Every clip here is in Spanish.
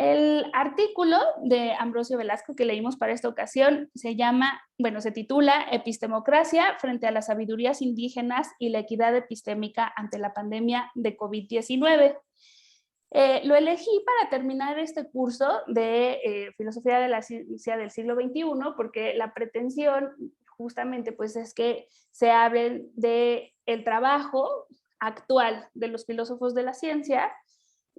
El artículo de Ambrosio Velasco que leímos para esta ocasión se titula Epistemocracia frente a las sabidurías indígenas y la equidad epistémica ante la pandemia de COVID-19. Lo elegí para terminar este curso de Filosofía de la Ciencia del siglo XXI porque la pretensión justamente pues, es que se hable del trabajo actual de los filósofos de la ciencia.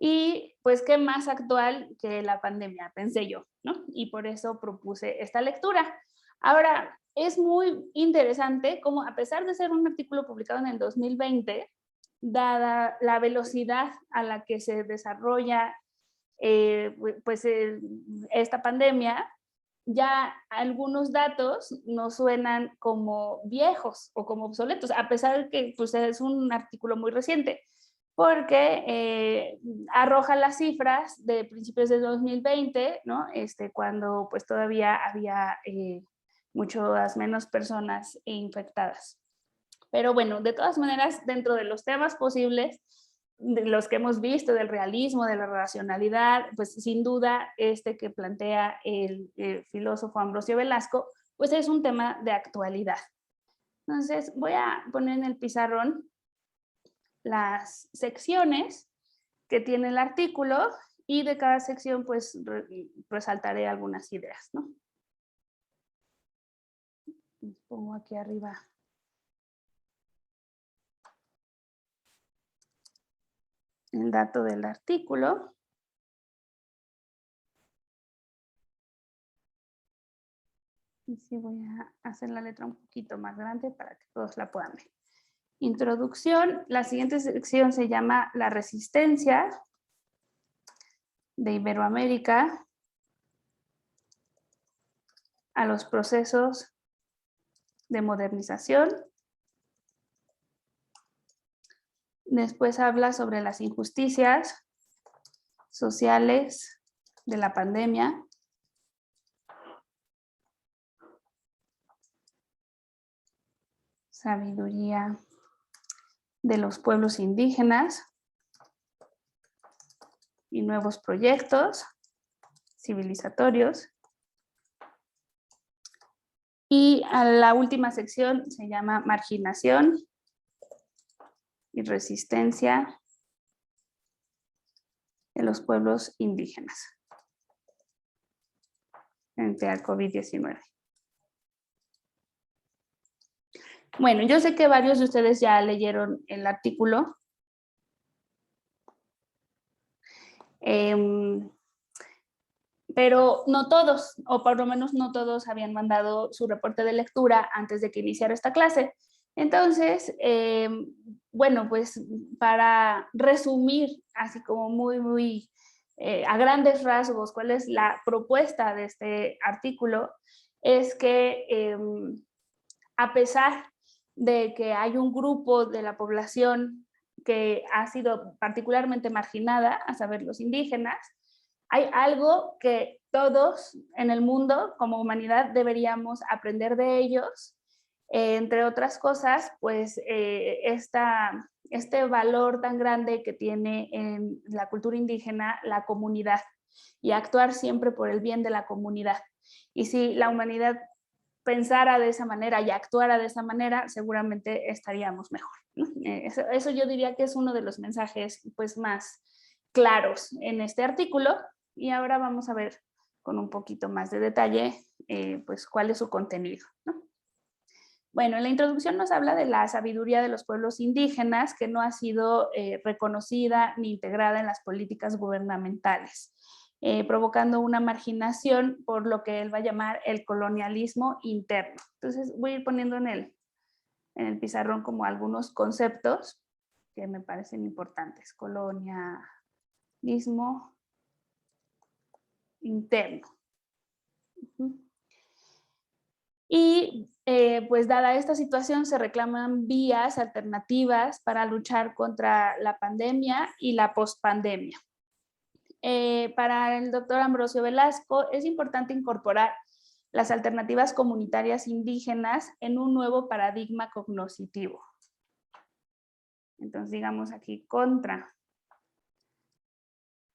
Y pues qué más actual que la pandemia, pensé yo, ¿no? Y por eso propuse esta lectura. Ahora, es muy interesante cómo a pesar de ser un artículo publicado en el 2020, dada la velocidad a la que se desarrolla esta pandemia, ya algunos datos nos suenan como viejos o como obsoletos, a pesar de que pues, es un artículo muy reciente, porque arroja las cifras de principios de 2020, ¿no? Cuando pues todavía había muchas menos personas infectadas. Pero bueno, de todas maneras, dentro de los temas posibles, de los que hemos visto, del realismo, de la racionalidad, pues sin duda que plantea el filósofo Ambrosio Velasco, pues es un tema de actualidad. Entonces voy a poner en el pizarrón las secciones que tiene el artículo y de cada sección pues resaltaré algunas ideas, ¿no? Pongo aquí arriba el dato del artículo. Y sí voy a hacer la letra un poquito más grande para que todos la puedan ver. Introducción. La siguiente sección se llama La resistencia de Iberoamérica a los procesos de modernización. Después habla sobre las injusticias sociales de la pandemia. Sabiduría de los pueblos indígenas y nuevos proyectos civilizatorios. Y a la última sección se llama Marginación y resistencia de los pueblos indígenas frente al COVID-19. Bueno, yo sé que varios de ustedes ya leyeron el artículo. Pero no todos, o por lo menos no todos habían mandado su reporte de lectura antes de que iniciara esta clase. Entonces, bueno, pues para resumir así como muy a grandes rasgos cuál es la propuesta de este artículo, es que a pesar de que hay un grupo de la población que ha sido particularmente marginada, a saber los indígenas, hay algo que todos en el mundo como humanidad deberíamos aprender de ellos, entre otras cosas, pues este valor tan grande que tiene en la cultura indígena la comunidad y actuar siempre por el bien de la comunidad. Y si la humanidad pensara de esa manera y actuara de esa manera, seguramente estaríamos mejor, ¿no? Eso yo diría que es uno de los mensajes pues, más claros en este artículo. Y ahora vamos a ver con un poquito más de detalle pues, cuál es su contenido, ¿no? Bueno, en la introducción nos habla de la sabiduría de los pueblos indígenas que no ha sido reconocida ni integrada en las políticas gubernamentales, provocando una marginación por lo que él va a llamar el colonialismo interno. Entonces voy a ir poniendo en el pizarrón como algunos conceptos que me parecen importantes. Colonialismo interno. Y pues dada esta situación se reclaman vías alternativas para luchar contra la pandemia y la pospandemia. Para el doctor Ambrosio Velasco es importante incorporar las alternativas comunitarias indígenas en un nuevo paradigma cognoscitivo. Entonces digamos aquí contra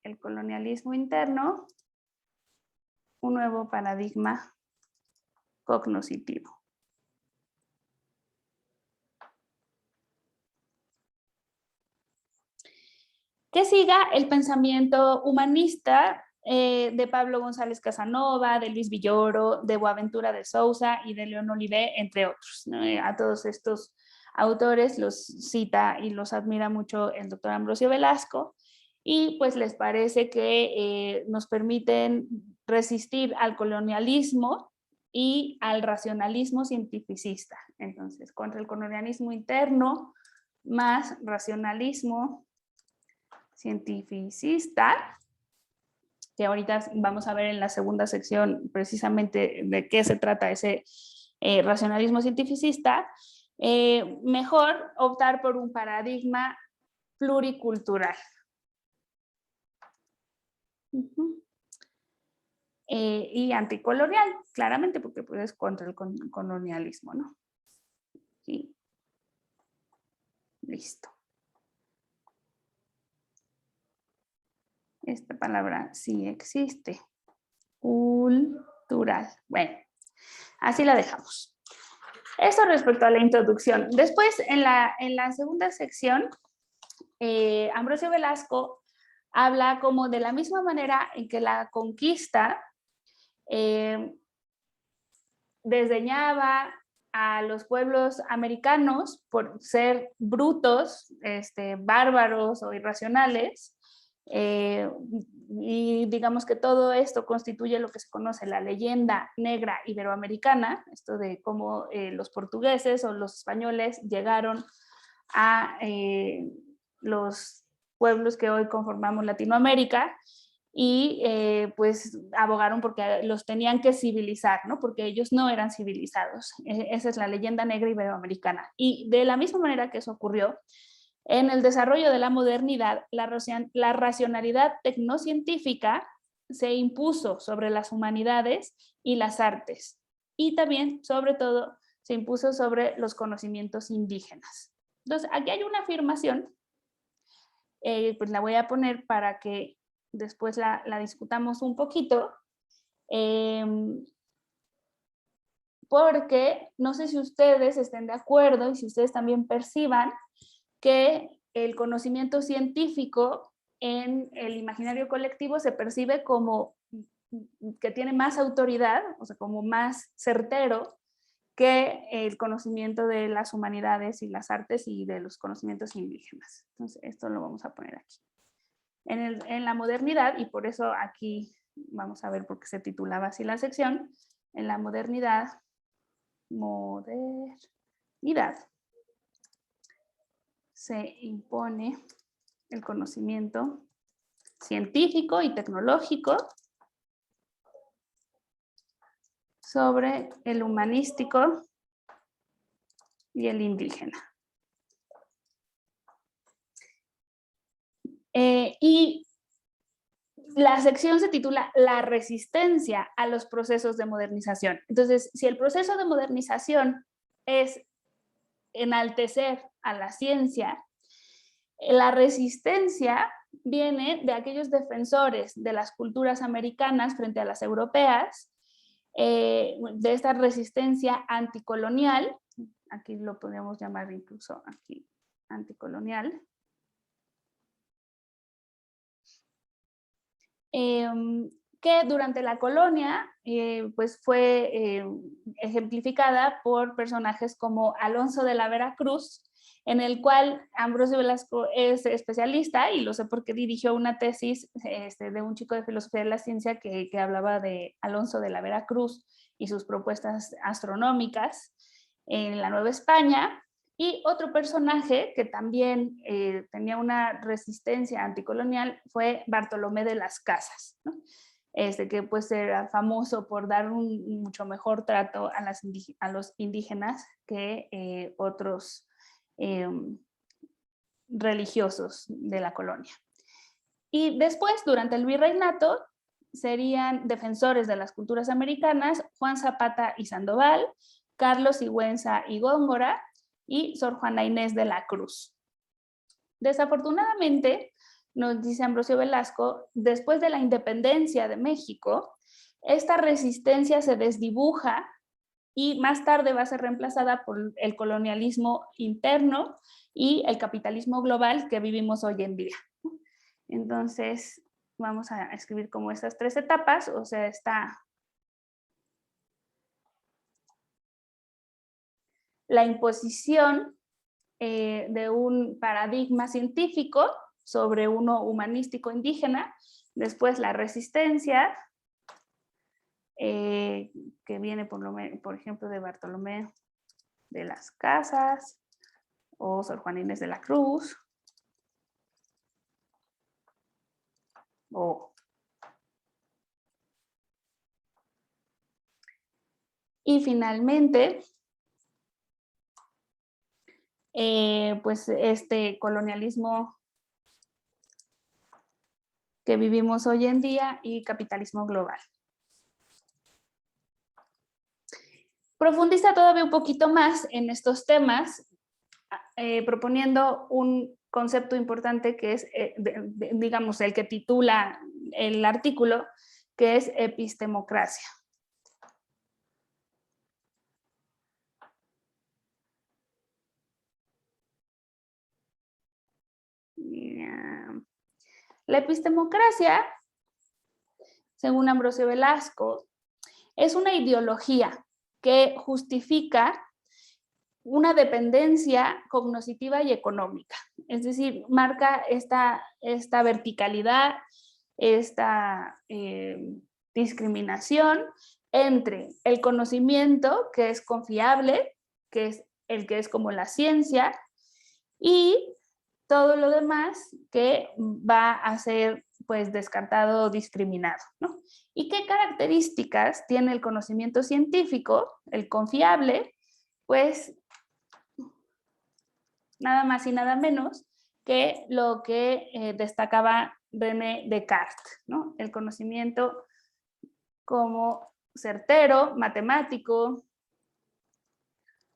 el colonialismo interno, un nuevo paradigma cognoscitivo. Que siga el pensamiento humanista de Pablo González Casanova, de Luis Villoro, de Boaventura de Sousa y de León Olivé, entre otros, ¿no? A todos estos autores los cita y los admira mucho el doctor Ambrosio Velasco, y pues les parece que nos permiten resistir al colonialismo y al racionalismo cientificista. Entonces, contra el colonialismo interno más racionalismo cientificista, que ahorita vamos a ver en la segunda sección precisamente de qué se trata ese racionalismo cientificista, mejor optar por un paradigma pluricultural. Y anticolonial, claramente, porque pues, es contra el colonialismo, ¿no? Y listo. Esta palabra sí existe. Cultural. Bueno, así la dejamos. Eso respecto a la introducción. Después, en la segunda sección, Ambrosio Velasco habla como de la misma manera en que la conquista desdeñaba a los pueblos americanos por ser brutos, bárbaros o irracionales, y digamos que todo esto constituye lo que se conoce la leyenda negra iberoamericana, esto de cómo los portugueses o los españoles llegaron a los pueblos que hoy conformamos Latinoamérica y pues abogaron porque los tenían que civilizar, ¿no? Porque ellos no eran civilizados. Esa es la leyenda negra iberoamericana. Y de la misma manera que eso ocurrió, en el desarrollo de la modernidad, la racionalidad tecnocientífica se impuso sobre las humanidades y las artes. Y también, sobre todo, se impuso sobre los conocimientos indígenas. Entonces, aquí hay una afirmación, pues la voy a poner para que después la discutamos un poquito, porque no sé si ustedes estén de acuerdo y si ustedes también perciban que el conocimiento científico en el imaginario colectivo se percibe como que tiene más autoridad, o sea, como más certero que el conocimiento de las humanidades y las artes y de los conocimientos indígenas. Entonces, esto lo vamos a poner aquí. En la modernidad, y por eso aquí vamos a ver por qué se titulaba así la sección, en la modernidad se impone el conocimiento científico y tecnológico sobre el humanístico y el indígena. Y la sección se titula La resistencia a los procesos de modernización. Entonces, si el proceso de modernización es enaltecer a la ciencia, la resistencia viene de aquellos defensores de las culturas americanas frente a las europeas, de esta resistencia anticolonial, aquí lo podríamos llamar incluso aquí anticolonial, que durante la colonia pues fue ejemplificada por personajes como Alonso de la Vera Cruz, en el cual Ambrosio Velasco es especialista, y lo sé porque dirigió una tesis de un chico de filosofía de la ciencia que hablaba de Alonso de la Vera Cruz y sus propuestas astronómicas en la Nueva España. Y otro personaje que también tenía una resistencia anticolonial fue Bartolomé de las Casas, ¿no? Que pues era famoso por dar un mucho mejor trato a los indígenas que otros religiosos de la colonia. Y después, durante el virreinato, serían defensores de las culturas americanas Juan Zapata y Sandoval, Carlos Sigüenza y Góngora, y Sor Juana Inés de la Cruz. Desafortunadamente, nos dice Ambrosio Velasco, después de la independencia de México, esta resistencia se desdibuja y más tarde va a ser reemplazada por el colonialismo interno y el capitalismo global que vivimos hoy en día. Entonces, vamos a escribir como estas tres etapas, o sea, está la imposición de un paradigma científico sobre uno humanístico indígena, después la resistencia, que viene por ejemplo de Bartolomé de las Casas o Sor Juana Inés de la Cruz, y finalmente, pues este colonialismo que vivimos hoy en día y capitalismo global. Profundiza todavía un poquito más en estos temas, proponiendo un concepto importante que es, digamos, el que titula el artículo, que es epistemocracia. La epistemocracia, según Ambrosio Velasco, es una ideología que justifica una dependencia cognitiva y económica. Es decir, marca esta verticalidad, esta discriminación entre el conocimiento, que es confiable, que es el que es como la ciencia, y todo lo demás que va a ser pues descartado o discriminado, ¿no? ¿Y qué características tiene el conocimiento científico, el confiable? Pues nada más y nada menos que lo que destacaba René Descartes, ¿no? El conocimiento como certero, matemático,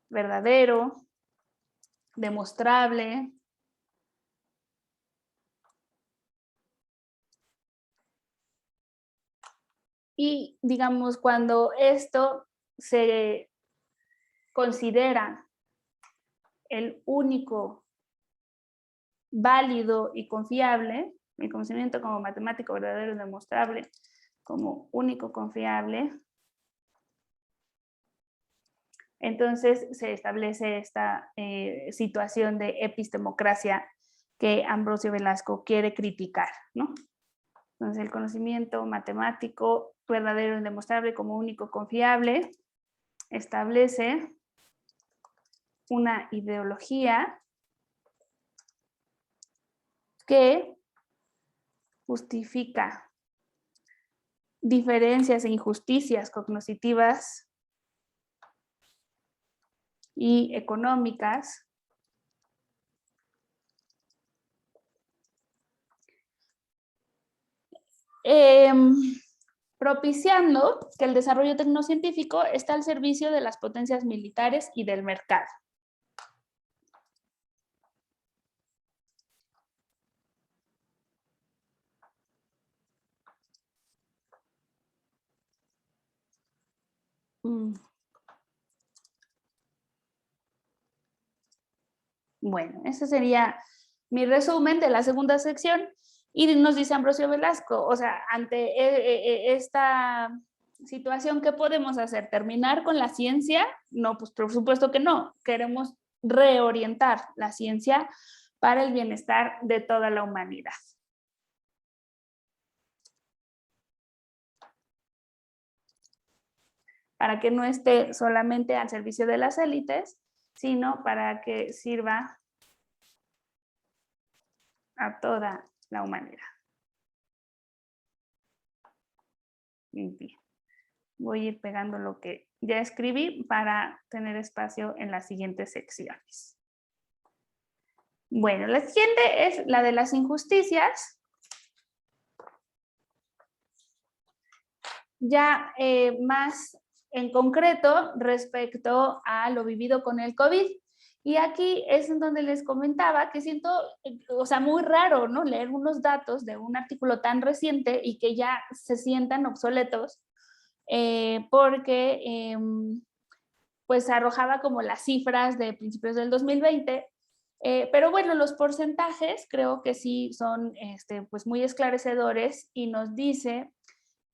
verdadero, demostrable. Y digamos, cuando esto se considera el único válido y confiable, el conocimiento como matemático, verdadero y demostrable, como único confiable, entonces se establece esta situación de epistemocracia que Ambrosio Velasco quiere criticar, ¿no? Entonces el conocimiento matemático, verdadero y demostrable como único confiable, establece una ideología que justifica diferencias e injusticias cognitivas y económicas propiciando que el desarrollo tecnocientífico está al servicio de las potencias militares y del mercado. Bueno, ese sería mi resumen de la segunda sección. Y nos dice Ambrosio Velasco, o sea, ante esta situación, ¿qué podemos hacer? ¿Terminar con la ciencia? No, pues por supuesto que no. Queremos reorientar la ciencia para el bienestar de toda la humanidad. Para que no esté solamente al servicio de las élites, sino para que sirva a toda la humanidad. Bien. Voy a ir pegando lo que ya escribí para tener espacio en las siguientes secciones. Bueno, la siguiente es la de las injusticias. Ya más en concreto respecto a lo vivido con el COVID. Y aquí es en donde les comentaba que siento, o sea, muy raro, ¿no? Leer unos datos de un artículo tan reciente y que ya se sientan obsoletos, porque pues arrojaba como las cifras de principios del 2020, pero bueno, los porcentajes creo que sí son pues muy esclarecedores y nos dice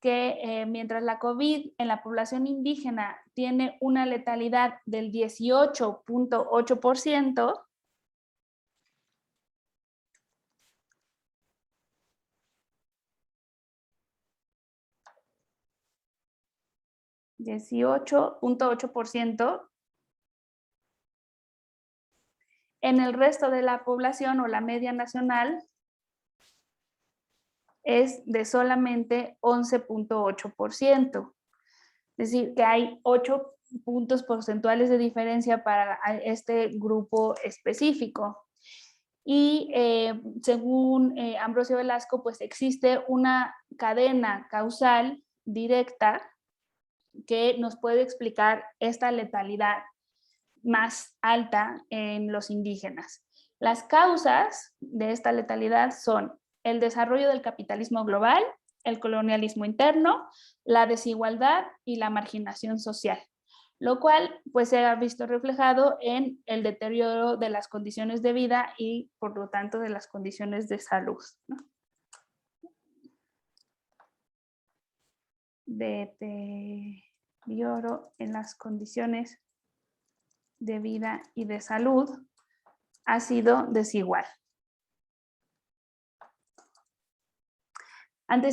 que mientras la COVID en la población indígena tiene una letalidad del 18.8%, 18.8%, en el resto de la población o la media nacional es de solamente 11.8%. Es decir, que hay 8 puntos porcentuales de diferencia para este grupo específico. Y según Ambrosio Velasco, pues existe una cadena causal directa que nos puede explicar esta letalidad más alta en los indígenas. Las causas de esta letalidad son el desarrollo del capitalismo global, el colonialismo interno, la desigualdad y la marginación social, lo cual pues se ha visto reflejado en el deterioro de las condiciones de vida y por lo tanto de las condiciones de salud, ¿no? Deterioro en las condiciones de vida y de salud ha sido desigual. Ante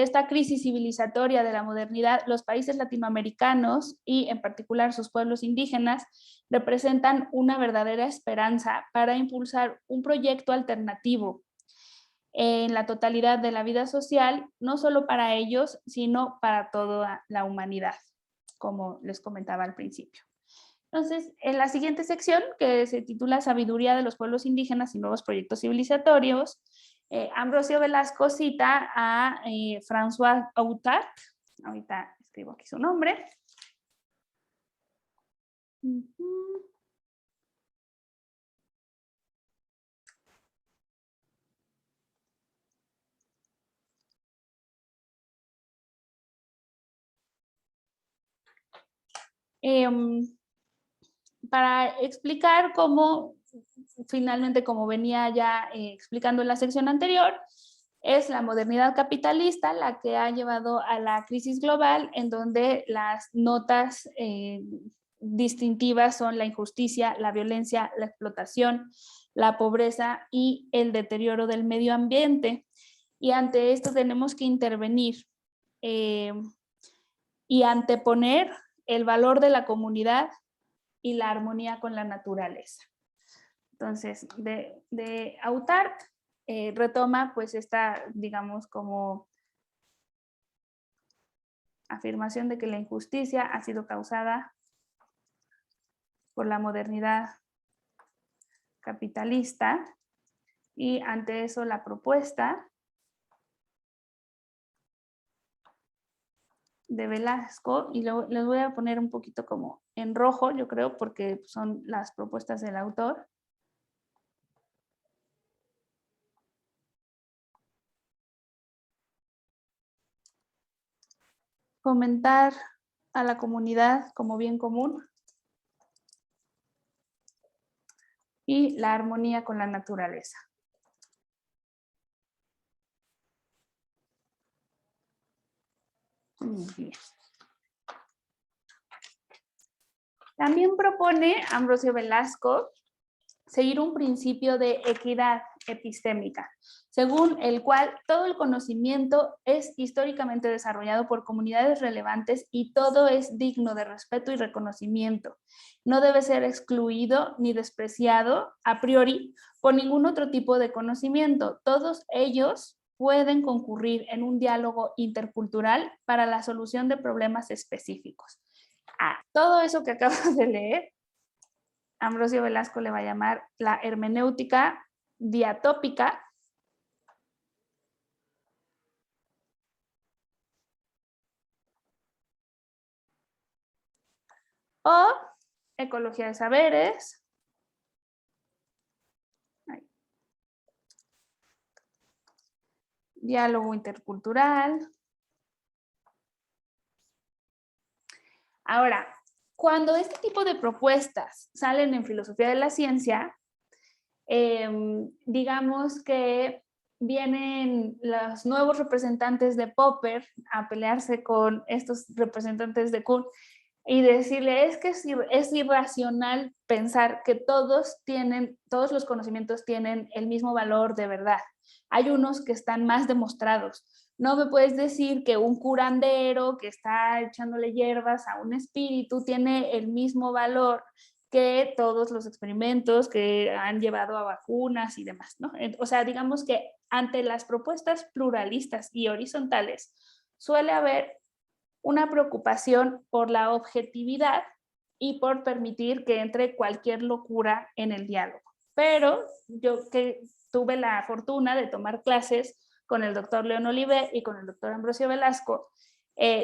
esta crisis civilizatoria de la modernidad, los países latinoamericanos y en particular sus pueblos indígenas representan una verdadera esperanza para impulsar un proyecto alternativo en la totalidad de la vida social, no solo para ellos, sino para toda la humanidad, como les comentaba al principio. Entonces, en la siguiente sección, que se titula Sabiduría de los pueblos indígenas y nuevos proyectos civilizatorios, Ambrosio Velasco cita a François Outart, ahorita escribo aquí su nombre. Para explicar cómo, finalmente, como venía ya explicando en la sección anterior, es la modernidad capitalista la que ha llevado a la crisis global, en donde las notas distintivas son la injusticia, la violencia, la explotación, la pobreza y el deterioro del medio ambiente. Y ante esto tenemos que intervenir y anteponer el valor de la comunidad y la armonía con la naturaleza. Entonces, de Outart retoma pues esta, digamos, como afirmación de que la injusticia ha sido causada por la modernidad capitalista y ante eso la propuesta de Velasco, y les voy a poner un poquito como en rojo, yo creo, porque son las propuestas del autor. Fomentar a la comunidad como bien común y la armonía con la naturaleza. Muy bien. También propone Ambrosio Velasco seguir un principio de equidad epistémica, según el cual todo el conocimiento es históricamente desarrollado por comunidades relevantes y todo es digno de respeto y reconocimiento. No debe ser excluido ni despreciado a priori por ningún otro tipo de conocimiento. Todos ellos pueden concurrir en un diálogo intercultural para la solución de problemas específicos. A todo eso que acabo de leer, Ambrosio Velasco le va a llamar la hermenéutica diatópica o ecología de saberes diálogo intercultural. Ahora, cuando este tipo de propuestas salen en filosofía de la ciencia, digamos que vienen los nuevos representantes de Popper a pelearse con estos representantes de Kuhn y decirle, es que es irracional pensar que todos los conocimientos tienen el mismo valor de verdad. Hay unos que están más demostrados. No me puedes decir que un curandero que está echándole hierbas a un espíritu tiene el mismo valor que todos los experimentos que han llevado a vacunas y demás, ¿no? O sea, digamos que ante las propuestas pluralistas y horizontales suele haber una preocupación por la objetividad y por permitir que entre cualquier locura en el diálogo. Pero yo que tuve la fortuna de tomar clases con el doctor León Olivé y con el doctor Ambrosio Velasco,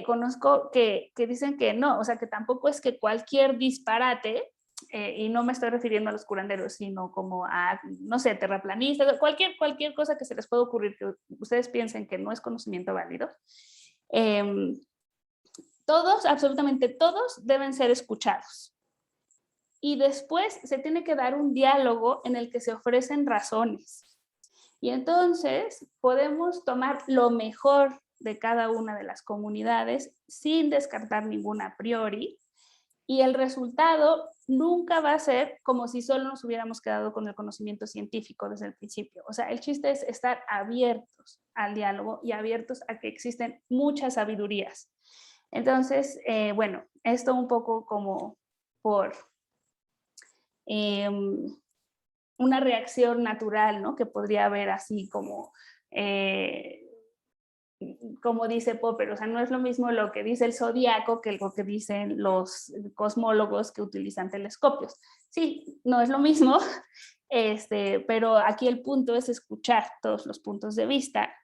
conozco que dicen que no, o sea, que tampoco es que cualquier disparate, y no me estoy refiriendo a los curanderos, sino como a, no sé, terraplanistas, cualquier cosa que se les pueda ocurrir que ustedes piensen que no es conocimiento válido, todos, absolutamente todos, deben ser escuchados. Y después se tiene que dar un diálogo en el que se ofrecen razones. Y entonces podemos tomar lo mejor de cada una de las comunidades sin descartar ninguna a priori, y el resultado nunca va a ser como si solo nos hubiéramos quedado con el conocimiento científico desde el principio. O sea, el chiste es estar abiertos al diálogo y abiertos a que existen muchas sabidurías. Entonces, bueno, esto un poco como por una reacción natural, ¿no? Que podría haber así como dice Popper, o sea, no es lo mismo lo que dice el zodiaco que lo que dicen los cosmólogos que utilizan telescopios. Sí, no es lo mismo, pero aquí el punto es escuchar todos los puntos de vista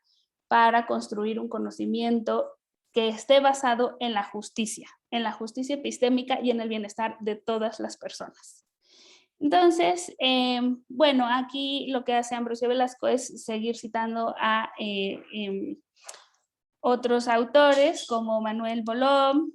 para construir un conocimiento que esté basado en la justicia epistémica y en el bienestar de todas las personas. Entonces, bueno, aquí lo que hace Ambrosio Velasco es seguir citando a otros autores como Manuel Bolom,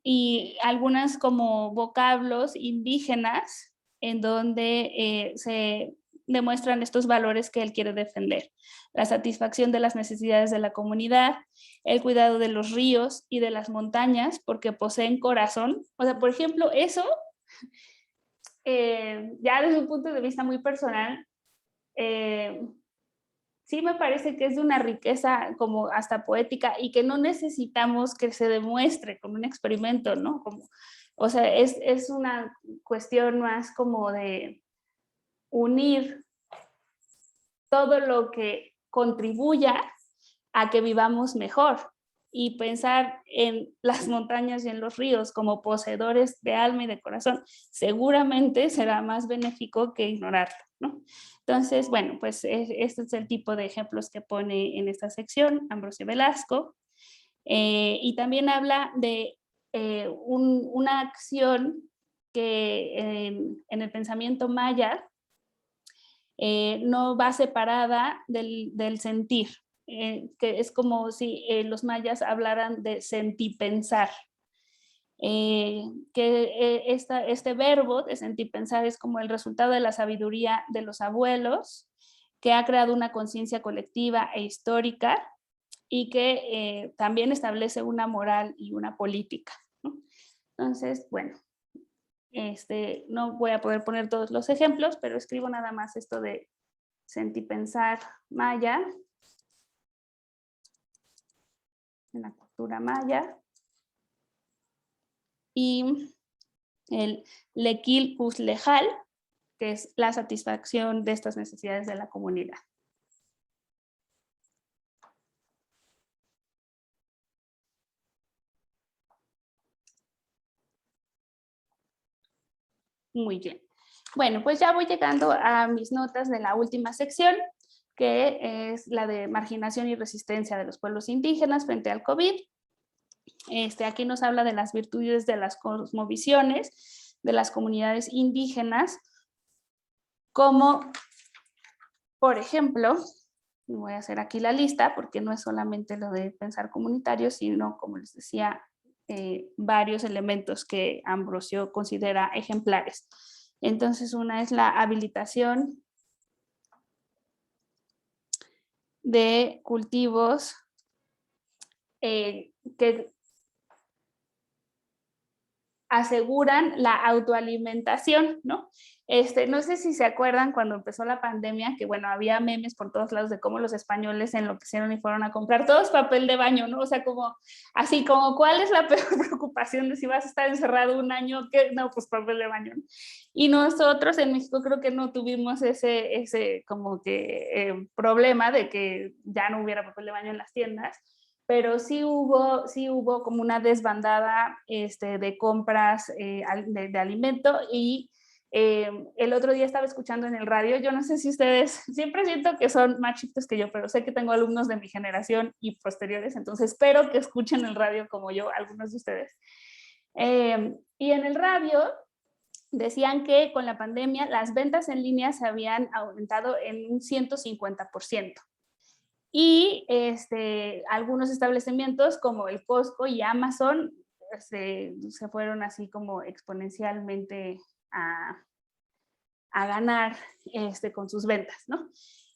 y algunas como vocablos indígenas en donde se demuestran estos valores que él quiere defender: la satisfacción de las necesidades de la comunidad, el cuidado de los ríos y de las montañas porque poseen corazón. O sea, por ejemplo, eso, ya desde un punto de vista muy personal, sí me parece que es de una riqueza como hasta poética y que no necesitamos que se demuestre con un experimento, ¿no? O sea, es una cuestión más como de unir todo lo que contribuya a que vivamos mejor y pensar en las montañas y en los ríos como poseedores de alma y de corazón seguramente será más benéfico que ignorarlo, ¿no? Entonces, bueno, pues este es el tipo de ejemplos que pone en esta sección Ambrosio Velasco, y también habla de una acción que en el pensamiento maya no va separada del sentir, que es como si los mayas hablaran de sentipensar. Este verbo de sentipensar es como el resultado de la sabiduría de los abuelos, que ha creado una conciencia colectiva e histórica y que también establece una moral y una política, ¿no? Entonces, bueno, no voy a poder poner todos los ejemplos, pero escribo nada más esto de sentipensar maya, en la cultura maya, y el lequil uslejal, que es la satisfacción de estas necesidades de la comunidad. Muy bien. Bueno, pues ya voy llegando a mis notas de la última sección, que es la de marginación y resistencia de los pueblos indígenas frente al COVID. Aquí nos habla de las virtudes de las cosmovisiones, de las comunidades indígenas, como por ejemplo, voy a hacer aquí la lista porque no es solamente lo de pensar comunitario, sino, como les decía, varios elementos que Ambrosio considera ejemplares. Entonces, una es la habilitación de cultivos que aseguran la autoalimentación, ¿no? No sé si se acuerdan cuando empezó la pandemia, que bueno, había memes por todos lados de cómo los españoles se enloquecieron y fueron a comprar todos papel de baño, ¿no? O sea, como así, como ¿cuál es la peor preocupación de si vas a estar encerrado un año? ¿Qué? No, pues papel de baño, ¿no? Y nosotros en México creo que no tuvimos ese como que problema de que ya no hubiera papel de baño en las tiendas, pero sí hubo como una desbandada de compras de alimento y el otro día estaba escuchando en el radio, yo no sé si ustedes, siempre siento que son más chicos que yo, pero sé que tengo alumnos de mi generación y posteriores, entonces espero que escuchen el radio como yo, algunos de ustedes. Y en el radio decían que con la pandemia las ventas en línea se habían aumentado en un 150%. Y algunos establecimientos como el Costco y Amazon se fueron así como exponencialmente a ganar con sus ventas, ¿no?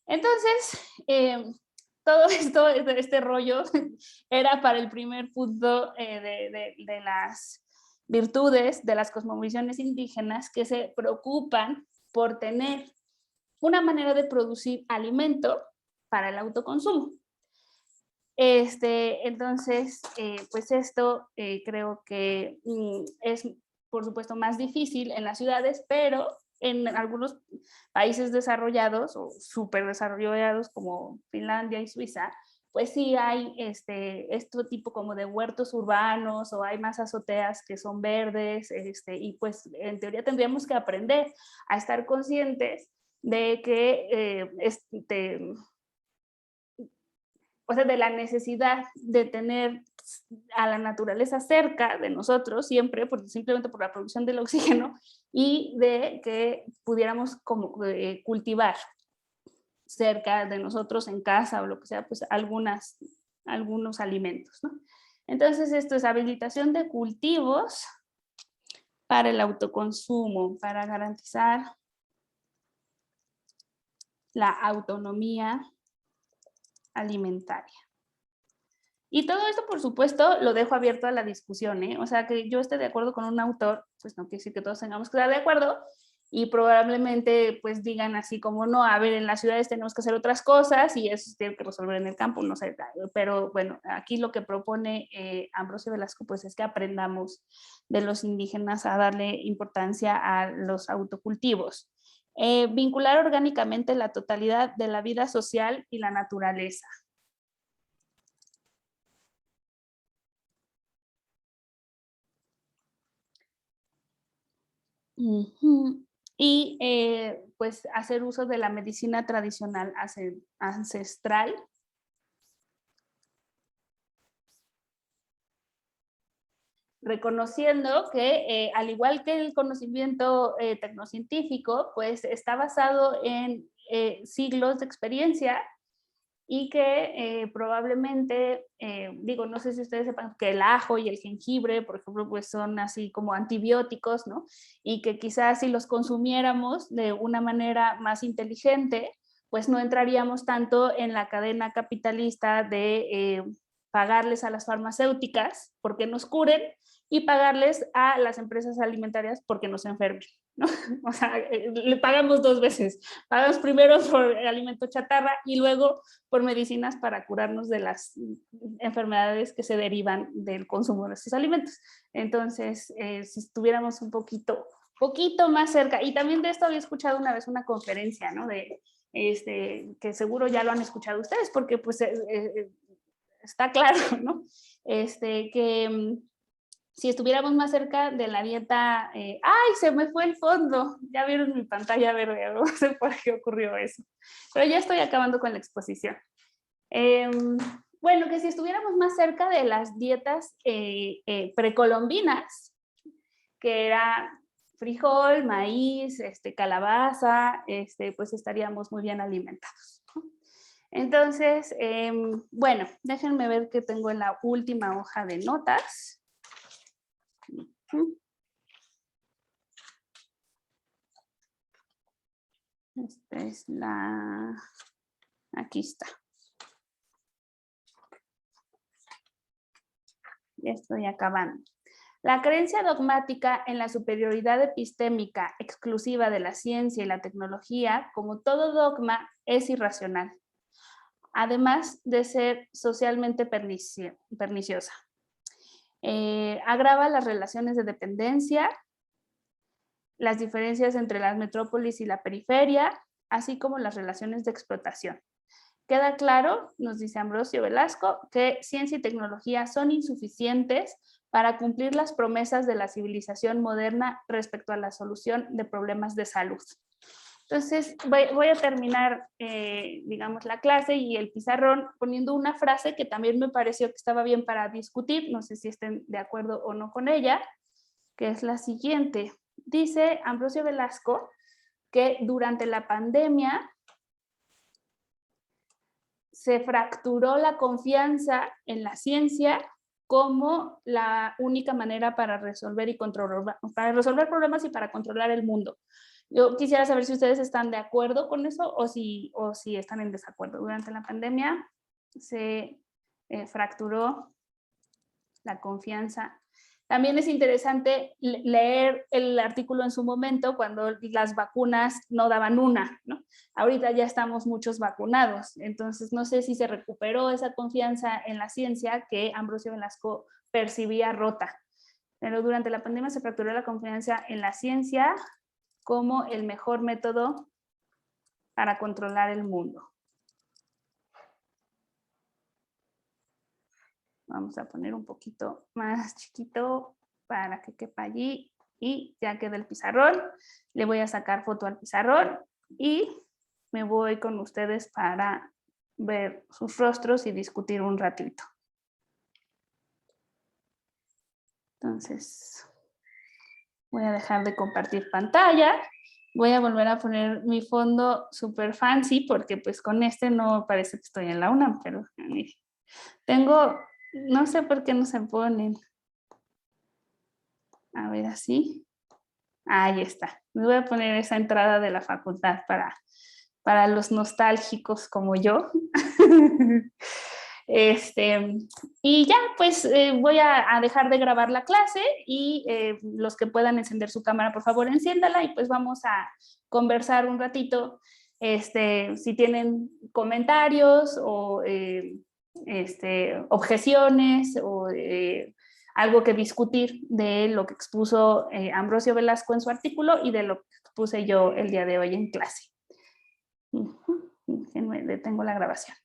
Entonces, todo esto, este rollo, era para el primer punto de las virtudes de las cosmovisiones indígenas que se preocupan por tener una manera de producir alimento para el autoconsumo. Entonces, pues esto creo que es, por supuesto, más difícil en las ciudades, pero en algunos países desarrollados o súper desarrollados como Finlandia y Suiza, pues sí hay este tipo como de huertos urbanos o hay más azoteas que son verdes, y pues en teoría tendríamos que aprender a estar conscientes de que o sea, de la necesidad de tener a la naturaleza cerca de nosotros siempre, simplemente por la producción del oxígeno, y de que pudiéramos como, cultivar cerca de nosotros en casa o lo que sea, pues algunos alimentos, ¿no? Entonces esto es habilitación de cultivos para el autoconsumo, para garantizar la autonomía alimentaria. Y todo esto, por supuesto, lo dejo abierto a la discusión, ¿eh? O sea, que yo esté de acuerdo con un autor, pues no quiere decir que todos tengamos que estar de acuerdo, y probablemente pues digan así como, no, a ver, en las ciudades tenemos que hacer otras cosas y eso se tiene que resolver en el campo, no sé, pero bueno, aquí lo que propone Ambrosio Velasco pues es que aprendamos de los indígenas a darle importancia a los autocultivos. Vincular orgánicamente la totalidad de la vida social y la naturaleza. Y pues hacer uso de la medicina tradicional ancestral. Reconociendo que al igual que el conocimiento tecnocientífico, pues está basado en siglos de experiencia y que probablemente, digo, no sé si ustedes sepan que el ajo y el jengibre, por ejemplo, pues son así como antibióticos, ¿no? Y que quizás si los consumiéramos de una manera más inteligente, pues no entraríamos tanto en la cadena capitalista de pagarles a las farmacéuticas porque nos curen y pagarles a las empresas alimentarias porque nos enfermen, ¿no? O sea, le pagamos dos veces. Pagamos primero por el alimento chatarra y luego por medicinas para curarnos de las enfermedades que se derivan del consumo de estos alimentos. Entonces, si estuviéramos un poquito más cerca, y también de esto había escuchado una vez una conferencia, ¿no? Que seguro ya lo han escuchado ustedes, porque pues está claro, ¿no? Que si estuviéramos más cerca de la dieta, ¡ay, se me fue el fondo! Ya vieron mi pantalla verde, no sé por qué ocurrió eso. Pero ya estoy acabando con la exposición. Bueno, que si estuviéramos más cerca de las dietas precolombinas, que era frijol, maíz, calabaza, pues estaríamos muy bien alimentados, ¿no? Entonces, bueno, déjenme ver qué tengo en la última hoja de notas. Esta es la... Aquí está. Ya estoy acabando. La creencia dogmática en la superioridad epistémica exclusiva de la ciencia y la tecnología, como todo dogma, es irracional, además de ser socialmente perniciosa. Agrava las relaciones de dependencia, las diferencias entre las metrópolis y la periferia, así como las relaciones de explotación. Queda claro, nos dice Ambrosio Velasco, que ciencia y tecnología son insuficientes para cumplir las promesas de la civilización moderna respecto a la solución de problemas de salud. Entonces, voy a terminar, digamos, la clase y el pizarrón poniendo una frase que también me pareció que estaba bien para discutir, no sé si estén de acuerdo o no con ella, que es la siguiente. Dice Ambrosio Velasco que durante la pandemia se fracturó la confianza en la ciencia como la única manera para resolver problemas y para controlar el mundo. Yo quisiera saber si ustedes están de acuerdo con eso o si están en desacuerdo. Durante la pandemia se fracturó la confianza. También es interesante leer el artículo en su momento cuando las vacunas no daban una, ¿no? Ahorita ya estamos muchos vacunados, entonces no sé si se recuperó esa confianza en la ciencia que Ambrosio Velasco percibía rota. Pero durante la pandemia se fracturó la confianza en la ciencia como el mejor método para controlar el mundo. Vamos a poner un poquito más chiquito para que quepa allí y ya queda el pizarrón. Le voy a sacar foto al pizarrón y me voy con ustedes para ver sus rostros y discutir un ratito. Entonces, voy a dejar de compartir pantalla. Voy a volver a poner mi fondo super fancy porque pues con este no parece que estoy en la UNAM, pero tengo, no sé por qué no se ponen. A ver, así. Ahí está. Me voy a poner esa entrada de la facultad para los nostálgicos como yo. Y ya, pues voy a dejar de grabar la clase y los que puedan encender su cámara, por favor, enciéndala y pues vamos a conversar un ratito. Si tienen comentarios o objeciones o algo que discutir de lo que expuso Ambrosio Velasco en su artículo y de lo que expuse yo el día de hoy en clase. Detengo la grabación.